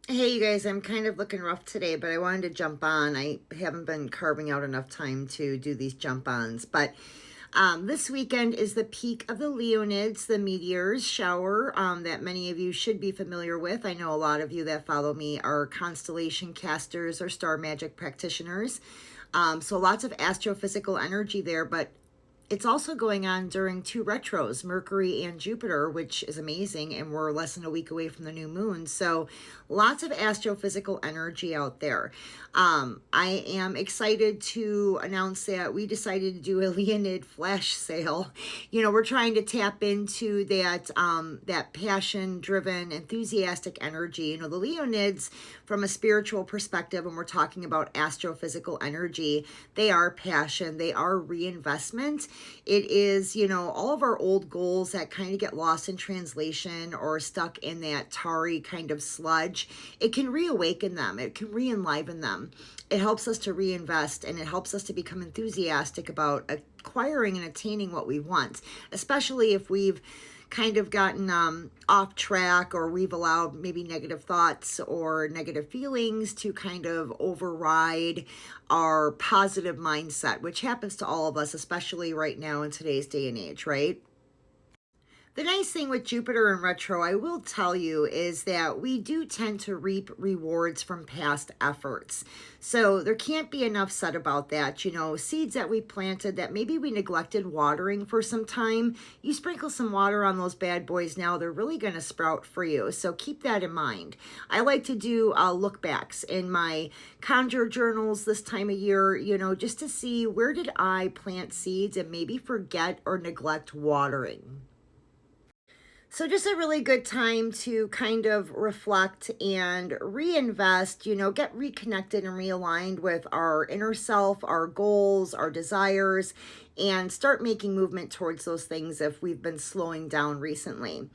Hey, you guys, I'm kind of looking rough today, but I wanted to jump on. I haven't been carving out enough time to do these jump-ons, but this weekend is the peak of the Leonids, the meteors shower that many of you should be familiar with. I know a lot of you that follow me are constellation casters or star magic practitioners. So lots of astrophysical energy there, but it's also going on during two retros, Mercury and Jupiter, which is amazing, and we're less than a week away from the new moon. So lots of astrophysical energy out there. I am excited to announce that we decided to do a Leonid flash sale. You know, we're trying to tap into that passion-driven, enthusiastic energy. You know, the Leonids, from a spiritual perspective, when we're talking about astrophysical energy, they are passion, they are reinvestment. It is, you know, all of our old goals that kind of get lost in translation or stuck in that tarry kind of sludge. It can reawaken them. It can re-enliven them. It helps us to reinvest, and it helps us to become enthusiastic about acquiring and attaining what we want, especially if we've kind of gotten off track, or we've allowed maybe negative thoughts or negative feelings to kind of override our positive mindset, which happens to all of us, especially right now in today's day and age, right? The nice thing with Jupiter in retro, I will tell you, is that we do tend to reap rewards from past efforts. So there can't be enough said about that. You know, seeds that we planted that maybe we neglected watering for some time, you sprinkle some water on those bad boys now, they're really going to sprout for you. So keep that in mind. I like to do look backs in my conjure journals this time of year, you know, just to see where did I plant seeds and maybe forget or neglect watering. So just a really good time to kind of reflect and reinvest, you know, get reconnected and realigned with our inner self, our goals, our desires, and start making movement towards those things if we've been slowing down recently.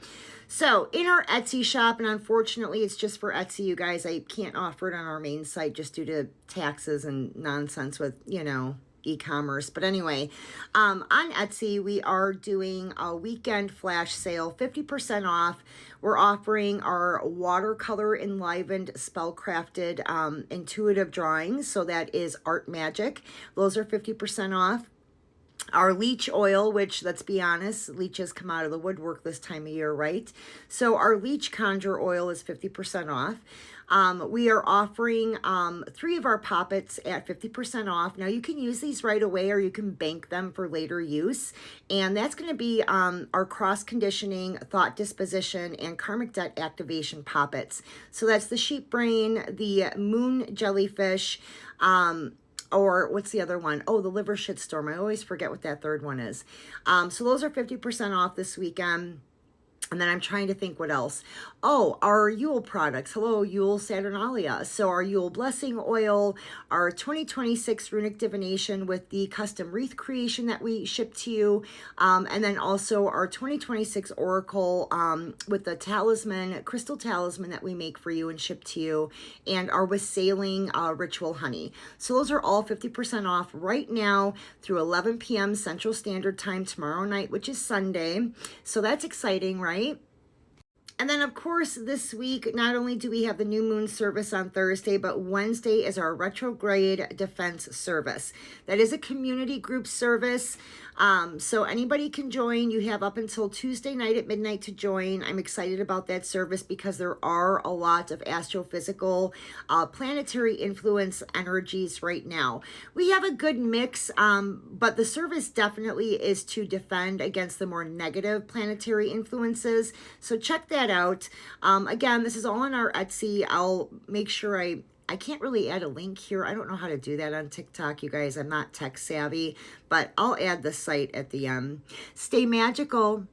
So in our Etsy shop, and unfortunately it's just for Etsy, you guys, I can't offer it on our main site just due to taxes and nonsense with, you know, e-commerce. But anyway, on Etsy, we are doing a weekend flash sale, 50% off. We're offering our watercolor enlivened spellcrafted intuitive drawings. So that is art magic. Those are 50% off. Our leech oil, which, let's be honest, leeches come out of the woodwork this time of year, right? So our leech conjure oil is 50% off. We are offering 3 of our poppets at 50% off. Now, you can use these right away, or you can bank them for later use. And that's going to be our cross-conditioning, thought disposition, and karmic debt activation poppets. So that's the sheep brain, the moon jellyfish, or what's the other one? Oh, the liver shitstorm. I always forget what that third one is. So those are 50% off this weekend. And then I'm trying to think what else. Oh, our Yule products. Hello, Yule Saturnalia. So our Yule Blessing Oil, our 2026 Runic Divination with the custom wreath creation that we ship to you. And then also our 2026 Oracle with the talisman, crystal talisman that we make for you and ship to you. And our Wassailing ritual honey. So those are all 50% off right now through 11 p.m. Central Standard Time tomorrow night, which is Sunday. So that's exciting, right? And then, of course, this week, not only do we have the new moon service on Thursday, but Wednesday is our retrograde defense service. That is a community group service. So anybody can join. You have up until Tuesday night at midnight to join. I'm excited about that service because there are a lot of astrophysical, planetary influence energies right now. We have a good mix, but the service definitely is to defend against the more negative planetary influences. So check that out. Again, this is all on our Etsy. I'll make sure I can't really add a link here. I don't know how to do that on TikTok, you guys. I'm not tech savvy, but I'll add the site at the end. Stay magical.